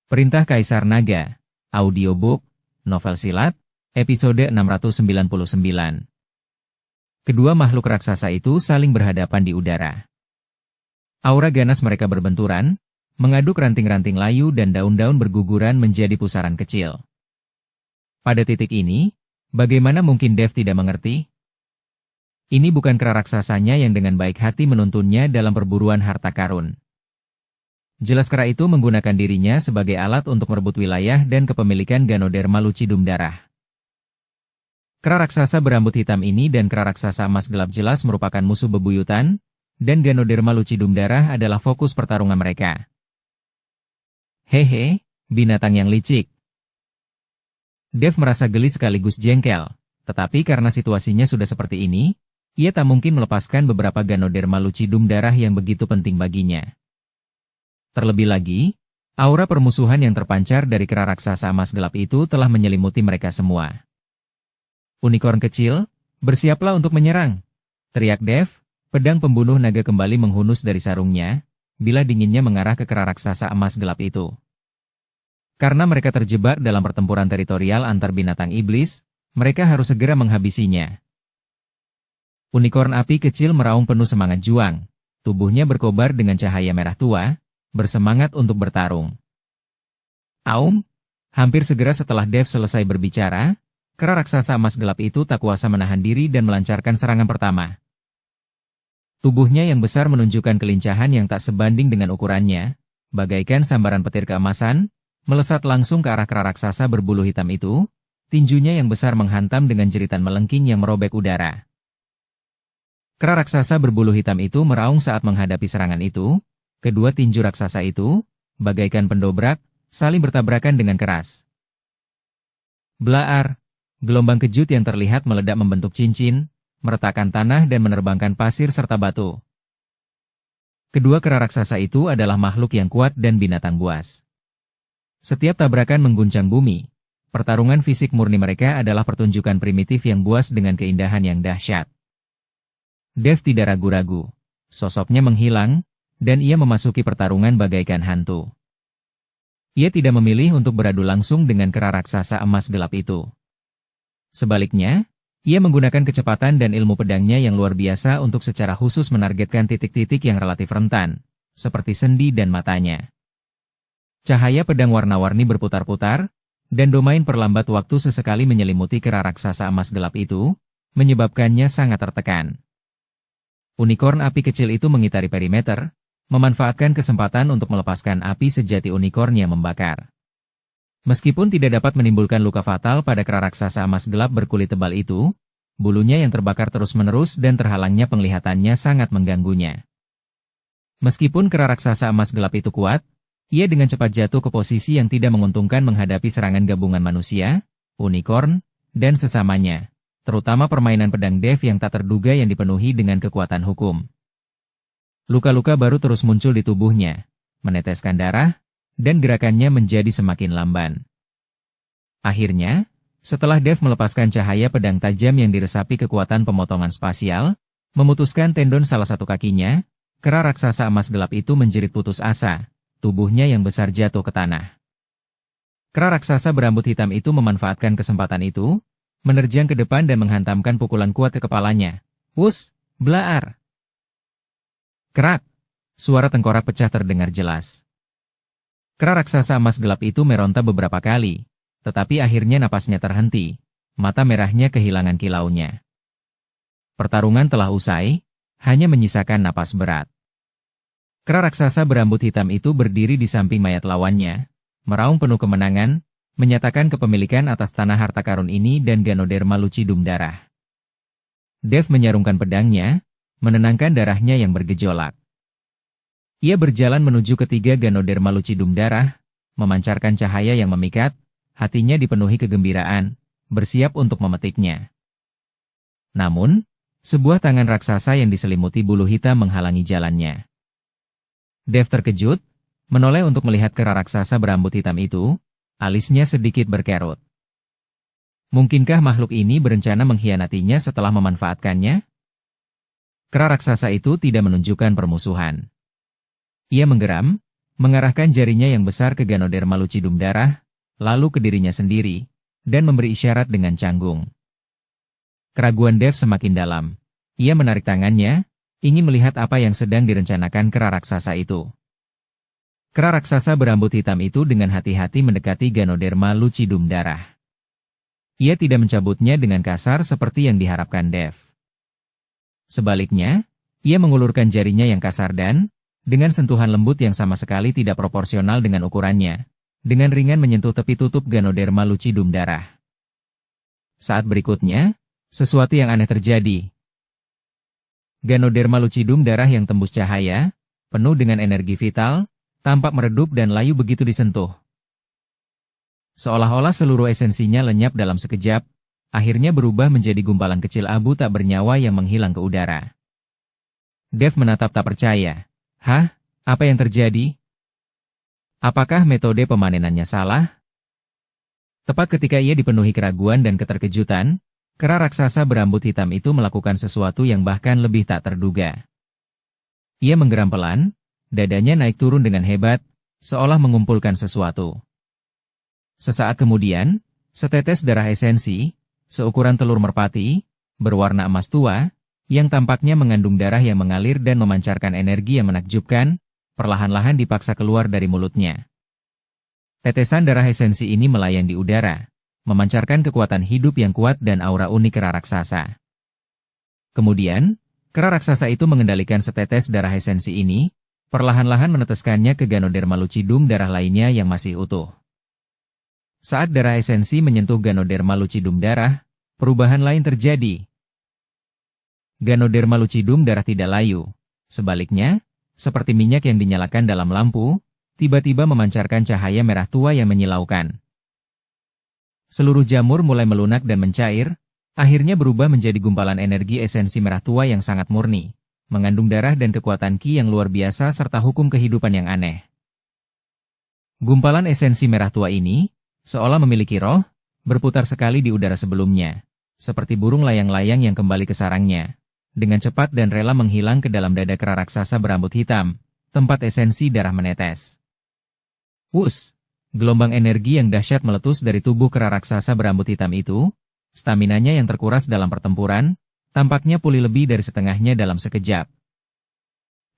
Perintah Kaisar Naga, audiobook, novel silat, episode 699. Kedua makhluk raksasa itu saling berhadapan di udara. Aura ganas mereka berbenturan, mengaduk ranting-ranting layu dan daun-daun berguguran menjadi pusaran kecil. Pada titik ini, bagaimana mungkin Dev tidak mengerti? Ini bukan kera raksasanya yang dengan baik hati menuntunnya dalam perburuan harta karun. Jelas kera itu menggunakan dirinya sebagai alat untuk merebut wilayah dan kepemilikan Ganoderma Lucidum Darah. Kera raksasa berambut hitam ini dan kera raksasa emas gelap jelas merupakan musuh bebuyutan, dan Ganoderma Lucidum Darah adalah fokus pertarungan mereka. Hehe, binatang yang licik. Dev merasa geli sekaligus jengkel, tetapi karena situasinya sudah seperti ini, ia tak mungkin melepaskan beberapa Ganoderma Lucidum Darah yang begitu penting baginya. Terlebih lagi, aura permusuhan yang terpancar dari kera raksasa emas gelap itu telah menyelimuti mereka semua. Unicorn kecil, bersiaplah untuk menyerang, teriak Dev, pedang pembunuh naga kembali menghunus dari sarungnya, bila dinginnya mengarah ke kera raksasa emas gelap itu. Karena mereka terjebak dalam pertempuran teritorial antar binatang iblis, mereka harus segera menghabisinya. Unicorn api kecil meraung penuh semangat juang, tubuhnya berkobar dengan cahaya merah tua, bersemangat untuk bertarung. Aum, hampir segera setelah Dev selesai berbicara, kera raksasa emas gelap itu tak kuasa menahan diri dan melancarkan serangan pertama. Tubuhnya yang besar menunjukkan kelincahan yang tak sebanding dengan ukurannya, bagaikan sambaran petir keemasan, melesat langsung ke arah kera raksasa berbulu hitam itu, tinjunya yang besar menghantam dengan jeritan melengking yang merobek udara. Kera raksasa berbulu hitam itu meraung saat menghadapi serangan itu, kedua tinju raksasa itu, bagaikan pendobrak, saling bertabrakan dengan keras. Blaar, gelombang kejut yang terlihat meledak membentuk cincin, meretakkan tanah dan menerbangkan pasir serta batu. Kedua kera raksasa itu adalah makhluk yang kuat dan binatang buas. Setiap tabrakan mengguncang bumi. Pertarungan fisik murni mereka adalah pertunjukan primitif yang buas dengan keindahan yang dahsyat. Dev tidak ragu-ragu. Sosoknya menghilang, dan ia memasuki pertarungan bagaikan hantu. Ia tidak memilih untuk beradu langsung dengan kera raksasa emas gelap itu. Sebaliknya, ia menggunakan kecepatan dan ilmu pedangnya yang luar biasa untuk secara khusus menargetkan titik-titik yang relatif rentan, seperti sendi dan matanya. Cahaya pedang warna-warni berputar-putar, dan domain perlambat waktu sesekali menyelimuti kera raksasa emas gelap itu, menyebabkannya sangat tertekan. Unicorn api kecil itu mengitari perimeter, memanfaatkan kesempatan untuk melepaskan api sejati unicorn yang membakar. Meskipun tidak dapat menimbulkan luka fatal pada kera raksasa emas gelap berkulit tebal itu, bulunya yang terbakar terus-menerus dan terhalangnya penglihatannya sangat mengganggunya. Meskipun kera raksasa emas gelap itu kuat, ia dengan cepat jatuh ke posisi yang tidak menguntungkan menghadapi serangan gabungan manusia, unicorn, dan sesamanya, terutama permainan pedang Dev yang tak terduga yang dipenuhi dengan kekuatan hukum. Luka-luka baru terus muncul di tubuhnya, meneteskan darah, dan gerakannya menjadi semakin lamban. Akhirnya, setelah Dev melepaskan cahaya pedang tajam yang diresapi kekuatan pemotongan spasial, memutuskan tendon salah satu kakinya, kera raksasa emas gelap itu menjerit putus asa. Tubuhnya yang besar jatuh ke tanah. Kera raksasa berambut hitam itu memanfaatkan kesempatan itu, menerjang ke depan dan menghantamkan pukulan kuat ke kepalanya. Wus, blaar. Kerak, suara tengkorak pecah terdengar jelas. Kera raksasa emas gelap itu meronta beberapa kali, tetapi akhirnya napasnya terhenti, mata merahnya kehilangan kilaunya. Pertarungan telah usai, hanya menyisakan napas berat. Kera raksasa berambut hitam itu berdiri di samping mayat lawannya, meraung penuh kemenangan, menyatakan kepemilikan atas tanah harta karun ini dan Ganoderma Lucidum Darah. Dev menyarungkan pedangnya, menenangkan darahnya yang bergejolak. Ia berjalan menuju ketiga Ganoderma Lucidum Darah, memancarkan cahaya yang memikat, hatinya dipenuhi kegembiraan, bersiap untuk memetiknya. Namun, sebuah tangan raksasa yang diselimuti bulu hitam menghalangi jalannya. Dev terkejut, menoleh untuk melihat kera raksasa berambut hitam itu, alisnya sedikit berkerut. Mungkinkah makhluk ini berencana mengkhianatinya setelah memanfaatkannya? Kera raksasa itu tidak menunjukkan permusuhan. Ia menggeram, mengarahkan jarinya yang besar ke Ganoderma lucidum darah, lalu ke dirinya sendiri, dan memberi isyarat dengan canggung. Keraguan Dev semakin dalam. Ia menarik tangannya, ingin melihat apa yang sedang direncanakan kera raksasa itu. Kera raksasa berambut hitam itu dengan hati-hati mendekati Ganoderma lucidum darah. Ia tidak mencabutnya dengan kasar seperti yang diharapkan Dev. Sebaliknya, ia mengulurkan jarinya yang kasar dan, dengan sentuhan lembut yang sama sekali tidak proporsional dengan ukurannya, dengan ringan menyentuh tepi tutup Ganoderma lucidum darah. Saat berikutnya, sesuatu yang aneh terjadi. Ganoderma lucidum darah yang tembus cahaya, penuh dengan energi vital, tampak meredup dan layu begitu disentuh. Seolah-olah seluruh esensinya lenyap dalam sekejap, akhirnya berubah menjadi gumpalan kecil abu tak bernyawa yang menghilang ke udara. Dev menatap tak percaya. Hah? Apa yang terjadi? Apakah metode pemanenannya salah? Tepat ketika ia dipenuhi keraguan dan keterkejutan, kera raksasa berambut hitam itu melakukan sesuatu yang bahkan lebih tak terduga. Ia menggeram pelan, dadanya naik turun dengan hebat, seolah mengumpulkan sesuatu. Sesaat kemudian, setetes darah esensi, seukuran telur merpati, berwarna emas tua, yang tampaknya mengandung darah yang mengalir dan memancarkan energi yang menakjubkan, perlahan-lahan dipaksa keluar dari mulutnya. Tetesan darah esensi ini melayang di udara, memancarkan kekuatan hidup yang kuat dan aura unik kera raksasa. Kemudian, kera raksasa itu mengendalikan setetes darah esensi ini, perlahan-lahan meneteskannya ke Ganoderma lucidum darah lainnya yang masih utuh. Saat darah esensi menyentuh Ganoderma lucidum darah, perubahan lain terjadi. Ganoderma lucidum darah tidak layu. Sebaliknya, seperti minyak yang dinyalakan dalam lampu, tiba-tiba memancarkan cahaya merah tua yang menyilaukan. Seluruh jamur mulai melunak dan mencair, akhirnya berubah menjadi gumpalan energi esensi merah tua yang sangat murni, mengandung darah dan kekuatan ki yang luar biasa serta hukum kehidupan yang aneh. Gumpalan esensi merah tua ini, seolah memiliki roh, berputar sekali di udara sebelumnya, seperti burung layang-layang yang kembali ke sarangnya, dengan cepat dan rela menghilang ke dalam dada kera raksasa berambut hitam, tempat esensi darah menetes. Wus! Gelombang energi yang dahsyat meletus dari tubuh kera raksasa berambut hitam itu, staminanya yang terkuras dalam pertempuran, tampaknya pulih lebih dari setengahnya dalam sekejap.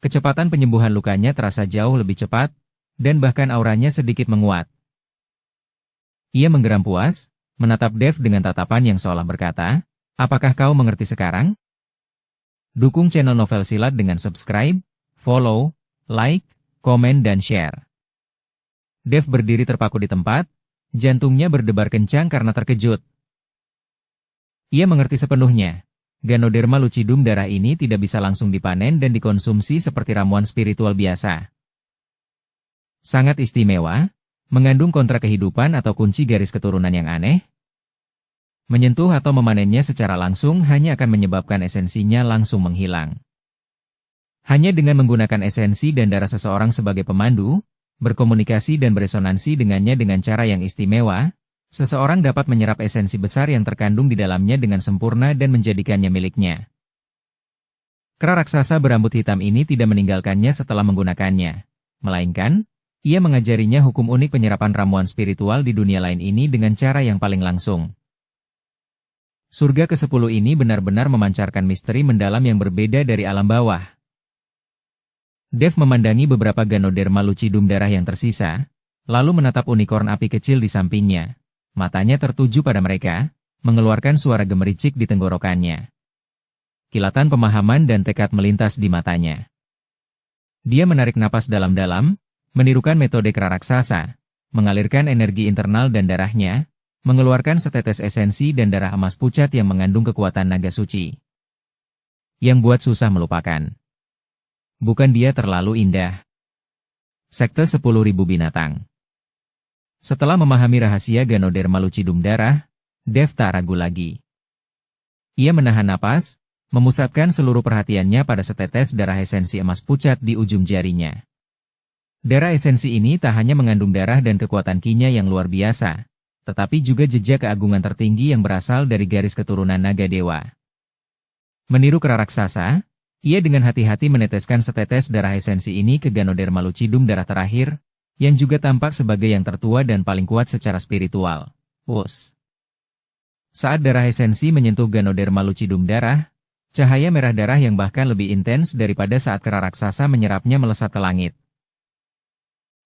Kecepatan penyembuhan lukanya terasa jauh lebih cepat, dan bahkan auranya sedikit menguat. Ia menggeram puas, menatap Dev dengan tatapan yang seolah berkata, apakah kau mengerti sekarang? Dukung channel Novel Silat dengan subscribe, follow, like, komen dan share. Dev berdiri terpaku di tempat, jantungnya berdebar kencang karena terkejut. Ia mengerti sepenuhnya. Ganoderma lucidum darah ini tidak bisa langsung dipanen dan dikonsumsi seperti ramuan spiritual biasa. Sangat istimewa, mengandung kontra kehidupan atau kunci garis keturunan yang aneh. Menyentuh atau memanennya secara langsung hanya akan menyebabkan esensinya langsung menghilang. Hanya dengan menggunakan esensi dan darah seseorang sebagai pemandu, berkomunikasi dan beresonansi dengannya dengan cara yang istimewa, seseorang dapat menyerap esensi besar yang terkandung di dalamnya dengan sempurna dan menjadikannya miliknya. Kera raksasa berambut hitam ini tidak meninggalkannya setelah menggunakannya, melainkan, ia mengajarinya hukum unik penyerapan ramuan spiritual di dunia lain ini dengan cara yang paling langsung. Surga ke-10 ini benar-benar memancarkan misteri mendalam yang berbeda dari alam bawah. Dev memandangi beberapa Ganoderma lucidum darah yang tersisa, lalu menatap unicorn api kecil di sampingnya. Matanya tertuju pada mereka, mengeluarkan suara gemericik di tenggorokannya. Kilatan pemahaman dan tekad melintas di matanya. Dia menarik napas dalam-dalam, menirukan metode kera raksasa, mengalirkan energi internal dan darahnya, mengeluarkan setetes esensi dan darah emas pucat yang mengandung kekuatan naga suci. Yang buat susah melupakan. Bukan dia terlalu indah. Sekte 10.000 binatang. Setelah memahami rahasia Ganoderma lucidum darah, Dev tak ragu lagi. Ia menahan napas, memusatkan seluruh perhatiannya pada setetes darah esensi emas pucat di ujung jarinya. Darah esensi ini tak hanya mengandung darah dan kekuatan kinya yang luar biasa, tetapi juga jejak keagungan tertinggi yang berasal dari garis keturunan naga dewa. Meniru kera raksasa, Ia dengan hati-hati meneteskan setetes darah esensi ini ke Ganoderma lucidum darah terakhir, yang juga tampak sebagai yang tertua dan paling kuat secara spiritual. Wus. Saat darah esensi menyentuh Ganoderma lucidum darah, cahaya merah darah yang bahkan lebih intens daripada saat kera raksasa menyerapnya melesat ke langit.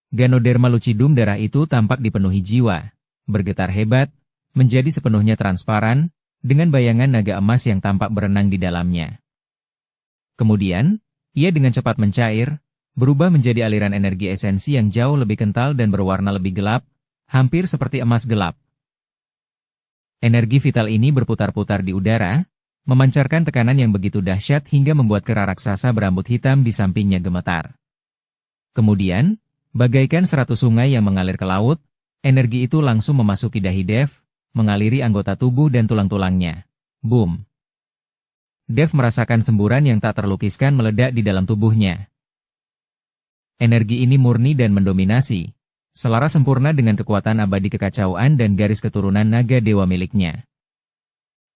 Ganoderma lucidum darah itu tampak dipenuhi jiwa, bergetar hebat, menjadi sepenuhnya transparan, dengan bayangan naga emas yang tampak berenang di dalamnya. Kemudian, ia dengan cepat mencair, berubah menjadi aliran energi esensi yang jauh lebih kental dan berwarna lebih gelap, hampir seperti emas gelap. Energi vital ini berputar-putar di udara, memancarkan tekanan yang begitu dahsyat hingga membuat kera raksasa berambut hitam di sampingnya gemetar. Kemudian, bagaikan 100 sungai yang mengalir ke laut, energi itu langsung memasuki dahi Dev, mengaliri anggota tubuh dan tulang-tulangnya. Boom! Dev merasakan semburan yang tak terlukiskan meledak di dalam tubuhnya. Energi ini murni dan mendominasi, selaras sempurna dengan kekuatan abadi kekacauan dan garis keturunan naga dewa miliknya.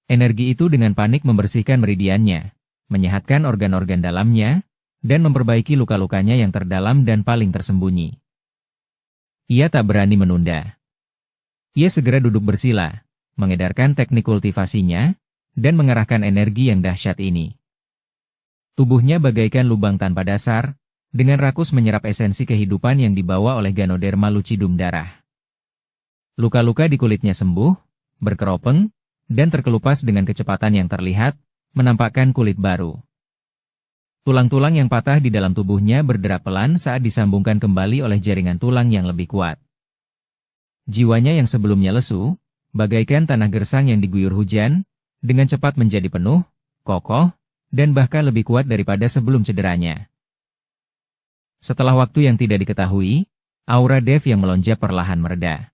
Energi itu dengan panik membersihkan meridiannya, menyehatkan organ-organ dalamnya, dan memperbaiki luka-lukanya yang terdalam dan paling tersembunyi. Ia tak berani menunda. Ia segera duduk bersila, mengedarkan teknik kultivasinya, dan mengerahkan energi yang dahsyat ini. Tubuhnya bagaikan lubang tanpa dasar, dengan rakus menyerap esensi kehidupan yang dibawa oleh Ganoderma lucidum darah. Luka-luka di kulitnya sembuh, berkeropeng, dan terkelupas dengan kecepatan yang terlihat, menampakkan kulit baru. Tulang-tulang yang patah di dalam tubuhnya berderak pelan saat disambungkan kembali oleh jaringan tulang yang lebih kuat. Jiwanya yang sebelumnya lesu, bagaikan tanah gersang yang diguyur hujan, dengan cepat menjadi penuh, kokoh, dan bahkan lebih kuat daripada sebelum cederanya. Setelah waktu yang tidak diketahui, aura Dev yang melonjak perlahan mereda.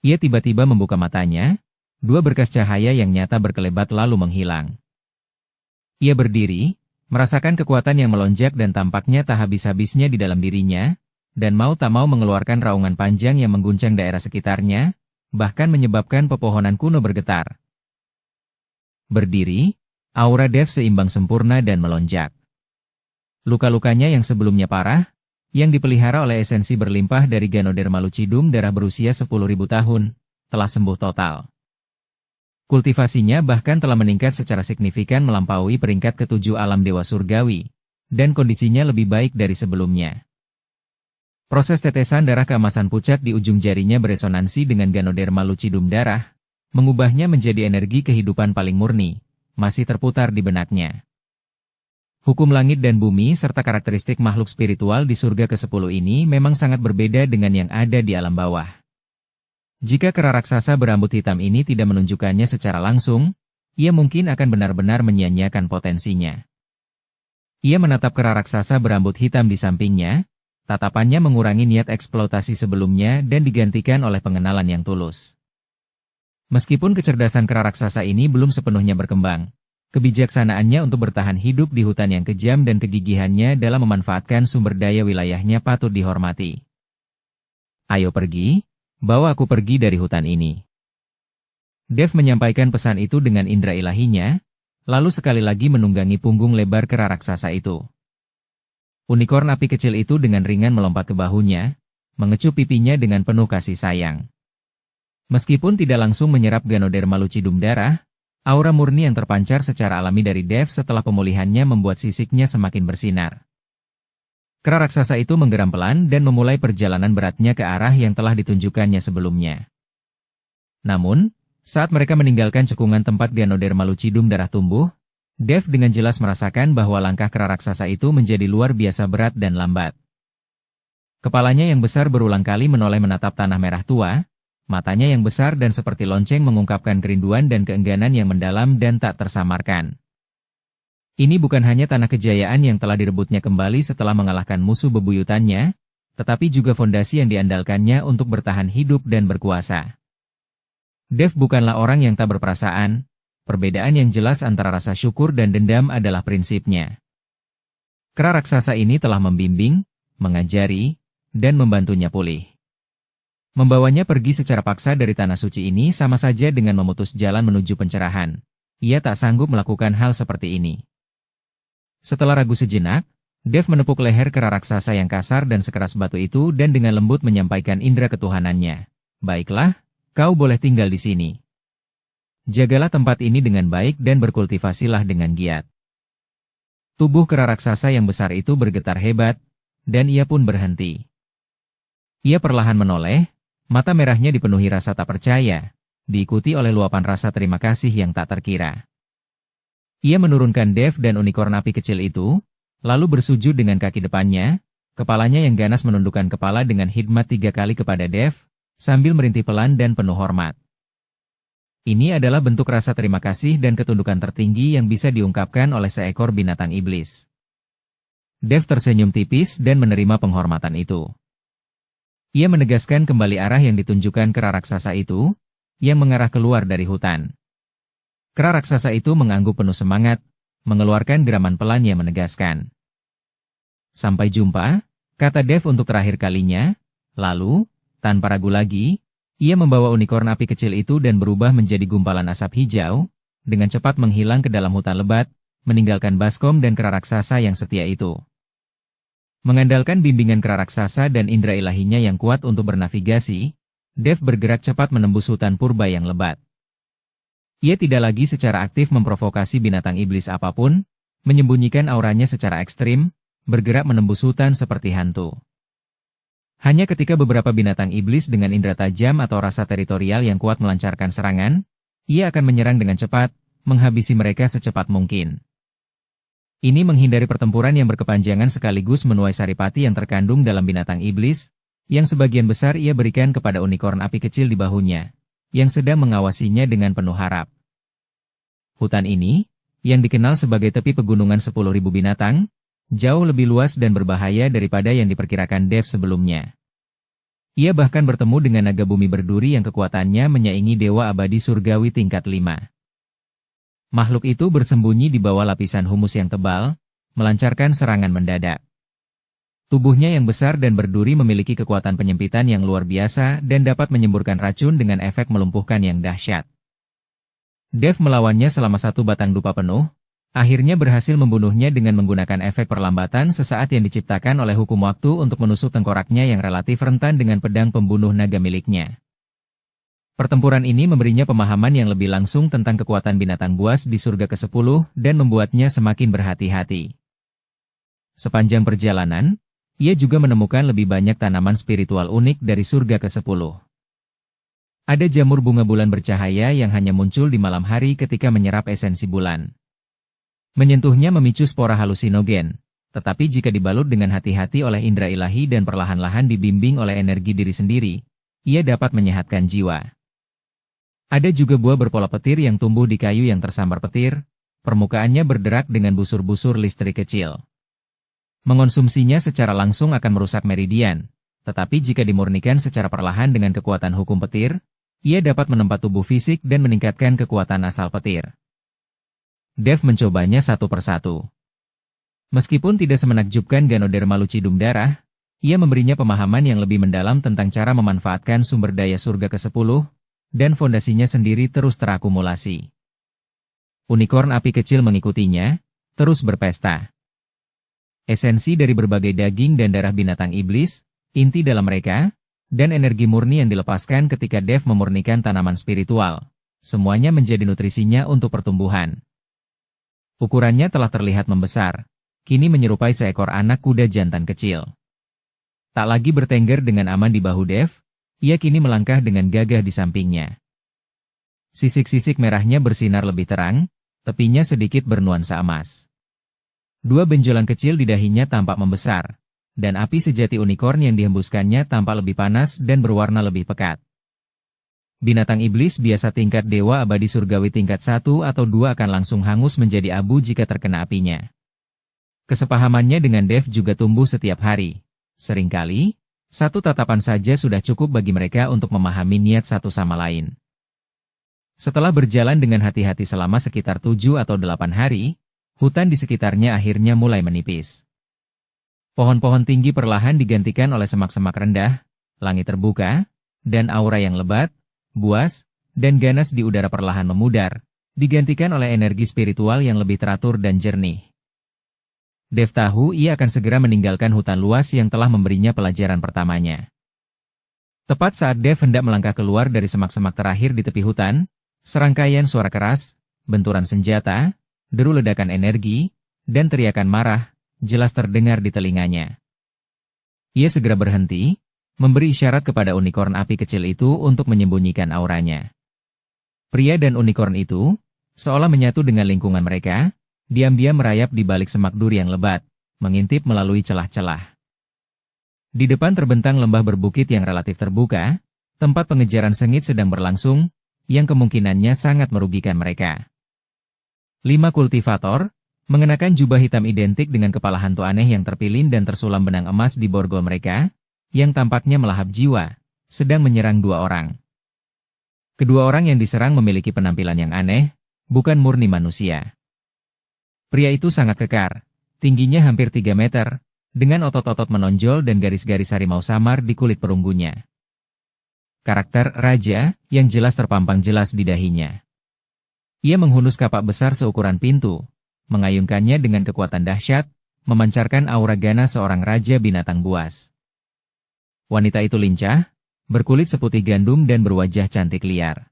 Ia tiba-tiba membuka matanya, dua berkas cahaya yang nyata berkelebat lalu menghilang. Ia berdiri, merasakan kekuatan yang melonjak dan tampaknya tak habis-habisnya di dalam dirinya, dan mau tak mau mengeluarkan raungan panjang yang mengguncang daerah sekitarnya, bahkan menyebabkan pepohonan kuno bergetar. Berdiri, aura Dev seimbang sempurna dan melonjak. Luka-lukanya yang sebelumnya parah, yang dipelihara oleh esensi berlimpah dari Ganoderma lucidum darah berusia 10.000 tahun, telah sembuh total. Kultivasinya bahkan telah meningkat secara signifikan melampaui peringkat ke-7 alam dewa surgawi, dan kondisinya lebih baik dari sebelumnya. Proses tetesan darah keemasan pucat di ujung jarinya beresonansi dengan Ganoderma lucidum darah, mengubahnya menjadi energi kehidupan paling murni, masih terputar di benaknya. Hukum langit dan bumi serta karakteristik makhluk spiritual di surga ke-10 ini memang sangat berbeda dengan yang ada di alam bawah. Jika kera raksasa berambut hitam ini tidak menunjukkannya secara langsung, ia mungkin akan benar-benar menyia-nyiakan potensinya. Ia menatap kera raksasa berambut hitam di sampingnya, tatapannya mengurangi niat eksploitasi sebelumnya dan digantikan oleh pengenalan yang tulus. Meskipun kecerdasan kera raksasa ini belum sepenuhnya berkembang, kebijaksanaannya untuk bertahan hidup di hutan yang kejam dan kegigihannya dalam memanfaatkan sumber daya wilayahnya patut dihormati. Ayo pergi, bawa aku pergi dari hutan ini. Dev menyampaikan pesan itu dengan indera ilahinya, lalu sekali lagi menunggangi punggung lebar kera raksasa itu. Unikorn api kecil itu dengan ringan melompat ke bahunya, mengecup pipinya dengan penuh kasih sayang. Meskipun tidak langsung menyerap Ganoderma lucidum darah, aura murni yang terpancar secara alami dari Dev setelah pemulihannya membuat sisiknya semakin bersinar. Kera raksasa itu menggeram pelan dan memulai perjalanan beratnya ke arah yang telah ditunjukkannya sebelumnya. Namun, saat mereka meninggalkan cekungan tempat Ganoderma lucidum darah tumbuh, Dev dengan jelas merasakan bahwa langkah kera raksasa itu menjadi luar biasa berat dan lambat. Kepalanya yang besar berulang kali menoleh menatap tanah merah tua, matanya yang besar dan seperti lonceng mengungkapkan kerinduan dan keengganan yang mendalam dan tak tersamarkan. Ini bukan hanya tanah kejayaan yang telah direbutnya kembali setelah mengalahkan musuh bebuyutannya, tetapi juga fondasi yang diandalkannya untuk bertahan hidup dan berkuasa. Dev bukanlah orang yang tak berperasaan, perbedaan yang jelas antara rasa syukur dan dendam adalah prinsipnya. Kera raksasa ini telah membimbing, mengajari, dan membantunya pulih. Membawanya pergi secara paksa dari tanah suci ini sama saja dengan memutus jalan menuju pencerahan. Ia tak sanggup melakukan hal seperti ini. Setelah ragu sejenak, Dev menepuk leher kera raksasa yang kasar dan sekeras batu itu dan dengan lembut menyampaikan indera ketuhanannya. Baiklah, kau boleh tinggal di sini. Jagalah tempat ini dengan baik dan berkultivasilah dengan giat. Tubuh kera raksasa yang besar itu bergetar hebat, dan ia pun berhenti. Ia perlahan menoleh, mata merahnya dipenuhi rasa tak percaya, diikuti oleh luapan rasa terima kasih yang tak terkira. Ia menurunkan Dev dan unicorn api kecil itu, lalu bersujud dengan kaki depannya, kepalanya yang ganas menundukkan kepala dengan hikmat 3 kali kepada Dev, sambil merintih pelan dan penuh hormat. Ini adalah bentuk rasa terima kasih dan ketundukan tertinggi yang bisa diungkapkan oleh seekor binatang iblis. Dev tersenyum tipis dan menerima penghormatan itu. Ia menegaskan kembali arah yang ditunjukkan kera raksasa itu, yang mengarah keluar dari hutan. Kera raksasa itu mengangguk penuh semangat, mengeluarkan geraman pelan yang menegaskan. Sampai jumpa, kata Dev untuk terakhir kalinya, lalu, tanpa ragu lagi, ia membawa unicorn api kecil itu dan berubah menjadi gumpalan asap hijau, dengan cepat menghilang ke dalam hutan lebat, meninggalkan Baskom dan kera raksasa yang setia itu. Mengandalkan bimbingan kera raksasa dan indera ilahinya yang kuat untuk bernavigasi, Dev bergerak cepat menembus hutan purba yang lebat. Ia tidak lagi secara aktif memprovokasi binatang iblis apapun, menyembunyikan auranya secara ekstrim, bergerak menembus hutan seperti hantu. Hanya ketika beberapa binatang iblis dengan indera tajam atau rasa teritorial yang kuat melancarkan serangan, ia akan menyerang dengan cepat, menghabisi mereka secepat mungkin. Ini menghindari pertempuran yang berkepanjangan sekaligus menuai saripati yang terkandung dalam binatang iblis, yang sebagian besar ia berikan kepada unicorn api kecil di bahunya, yang sedang mengawasinya dengan penuh harap. Hutan ini, yang dikenal sebagai tepi pegunungan 10.000 binatang, jauh lebih luas dan berbahaya daripada yang diperkirakan Dev sebelumnya. Ia bahkan bertemu dengan naga bumi berduri yang kekuatannya menyaingi dewa abadi surgawi tingkat 5. Makhluk itu bersembunyi di bawah lapisan humus yang tebal, melancarkan serangan mendadak. Tubuhnya yang besar dan berduri memiliki kekuatan penyempitan yang luar biasa dan dapat menyemburkan racun dengan efek melumpuhkan yang dahsyat. Dev melawannya selama 1 batang dupa penuh, akhirnya berhasil membunuhnya dengan menggunakan efek perlambatan sesaat yang diciptakan oleh hukum waktu untuk menusuk tengkoraknya yang relatif rentan dengan pedang pembunuh naga miliknya. Pertempuran ini memberinya pemahaman yang lebih langsung tentang kekuatan binatang buas di surga ke-10 dan membuatnya semakin berhati-hati. Sepanjang perjalanan, ia juga menemukan lebih banyak tanaman spiritual unik dari surga ke-10. Ada jamur bunga bulan bercahaya yang hanya muncul di malam hari ketika menyerap esensi bulan. Menyentuhnya memicu spora halusinogen, tetapi jika dibalut dengan hati-hati oleh indera ilahi dan perlahan-lahan dibimbing oleh energi diri sendiri, ia dapat menyehatkan jiwa. Ada juga buah berpola petir yang tumbuh di kayu yang tersambar petir, permukaannya berderak dengan busur-busur listrik kecil. Mengonsumsinya secara langsung akan merusak meridian, tetapi jika dimurnikan secara perlahan dengan kekuatan hukum petir, ia dapat menempa tubuh fisik dan meningkatkan kekuatan asal petir. Dev mencobanya satu persatu. Meskipun tidak semenakjubkan Ganoderma lucidum darah, ia memberinya pemahaman yang lebih mendalam tentang cara memanfaatkan sumber daya surga ke-10, dan fondasinya sendiri terus terakumulasi. Unicorn api kecil mengikutinya, terus berpesta. Esensi dari berbagai daging dan darah binatang iblis, inti dalam mereka, dan energi murni yang dilepaskan ketika Dev memurnikan tanaman spiritual, semuanya menjadi nutrisinya untuk pertumbuhan. Ukurannya telah terlihat membesar, kini menyerupai seekor anak kuda jantan kecil. Tak lagi bertengger dengan aman di bahu Dev, ia kini melangkah dengan gagah di sampingnya. Sisik-sisik merahnya bersinar lebih terang, tepinya sedikit bernuansa emas. 2 benjolan kecil di dahinya tampak membesar, dan api sejati unicorn yang dihembuskannya tampak lebih panas dan berwarna lebih pekat. Binatang iblis biasa tingkat dewa abadi surgawi tingkat 1 atau 2 akan langsung hangus menjadi abu jika terkena apinya. Kesepahamannya dengan Dev juga tumbuh setiap hari. Seringkali, 1 tatapan saja sudah cukup bagi mereka untuk memahami niat satu sama lain. Setelah berjalan dengan hati-hati selama sekitar 7 atau 8 hari, hutan di sekitarnya akhirnya mulai menipis. Pohon-pohon tinggi perlahan digantikan oleh semak-semak rendah, langit terbuka, dan aura yang lebat, buas, dan ganas di udara perlahan memudar, digantikan oleh energi spiritual yang lebih teratur dan jernih. Dev tahu ia akan segera meninggalkan hutan luas yang telah memberinya pelajaran pertamanya. Tepat saat Dev hendak melangkah keluar dari semak-semak terakhir di tepi hutan, serangkaian suara keras, benturan senjata, deru ledakan energi, dan teriakan marah, jelas terdengar di telinganya. Ia segera berhenti, memberi isyarat kepada unicorn api kecil itu untuk menyembunyikan auranya. Pria dan unicorn itu, seolah menyatu dengan lingkungan mereka, diam-diam merayap di balik semak duri yang lebat, mengintip melalui celah-celah. Di depan terbentang lembah berbukit yang relatif terbuka, tempat pengejaran sengit sedang berlangsung, yang kemungkinannya sangat merugikan mereka. 5 kultivator, mengenakan jubah hitam identik dengan kepala hantu aneh yang terpilin dan tersulam benang emas di borgol mereka, yang tampaknya melahap jiwa, sedang menyerang 2 orang. Kedua orang yang diserang memiliki penampilan yang aneh, bukan murni manusia. Pria itu sangat kekar, tingginya hampir 3 meter, dengan otot-otot menonjol dan garis-garis harimau samar di kulit perunggunya. Karakter Raja, yang jelas terpampang jelas di dahinya. Ia menghunus kapak besar seukuran pintu, mengayunkannya dengan kekuatan dahsyat, memancarkan aura ganas seorang raja binatang buas. Wanita itu lincah, berkulit seputih gandum dan berwajah cantik liar.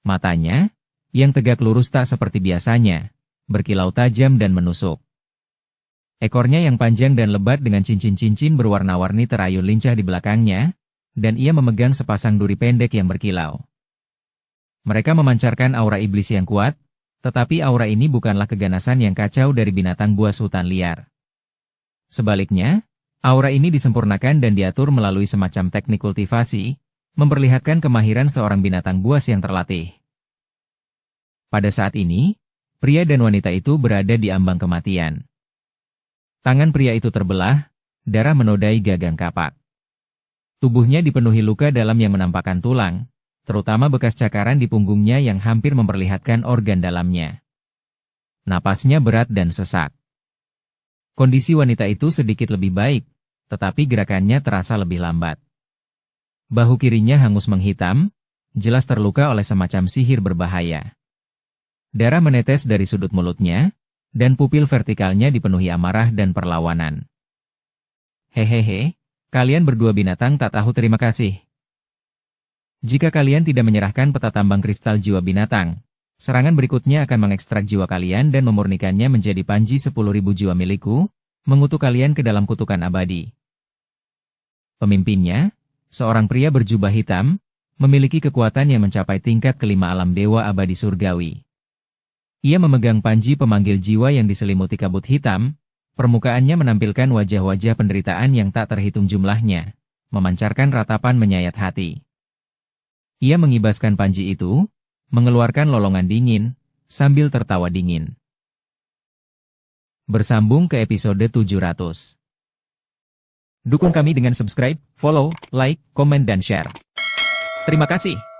Matanya, yang tegak lurus tak seperti biasanya, berkilau tajam dan menusuk. Ekornya yang panjang dan lebat dengan cincin-cincin berwarna-warni terayun lincah di belakangnya, dan ia memegang sepasang duri pendek yang berkilau. Mereka memancarkan aura iblis yang kuat, tetapi aura ini bukanlah keganasan yang kacau dari binatang buas hutan liar. Sebaliknya, aura ini disempurnakan dan diatur melalui semacam teknik kultivasi, memperlihatkan kemahiran seorang binatang buas yang terlatih. Pada saat ini, pria dan wanita itu berada di ambang kematian. Tangan pria itu terbelah, darah menodai gagang kapak. Tubuhnya dipenuhi luka dalam yang menampakkan tulang, terutama bekas cakaran di punggungnya yang hampir memperlihatkan organ dalamnya. Napasnya berat dan sesak. Kondisi wanita itu sedikit lebih baik, tetapi gerakannya terasa lebih lambat. Bahu kirinya hangus menghitam, jelas terluka oleh semacam sihir berbahaya. Darah menetes dari sudut mulutnya, dan pupil vertikalnya dipenuhi amarah dan perlawanan. Hehehe, kalian berdua binatang tak tahu terima kasih. Jika kalian tidak menyerahkan peta tambang kristal jiwa binatang, serangan berikutnya akan mengekstrak jiwa kalian dan memurnikannya menjadi panji 10.000 jiwa milikku, mengutuk kalian ke dalam kutukan abadi. Pemimpinnya, seorang pria berjubah hitam, memiliki kekuatan yang mencapai tingkat kelima alam dewa abadi surgawi. Ia memegang panji pemanggil jiwa yang diselimuti kabut hitam, permukaannya menampilkan wajah-wajah penderitaan yang tak terhitung jumlahnya, memancarkan ratapan menyayat hati. Ia mengibaskan panji itu, mengeluarkan lolongan dingin, sambil tertawa dingin. Bersambung ke episode 700. Dukung kami dengan subscribe, follow, like, komen dan share. Terima kasih.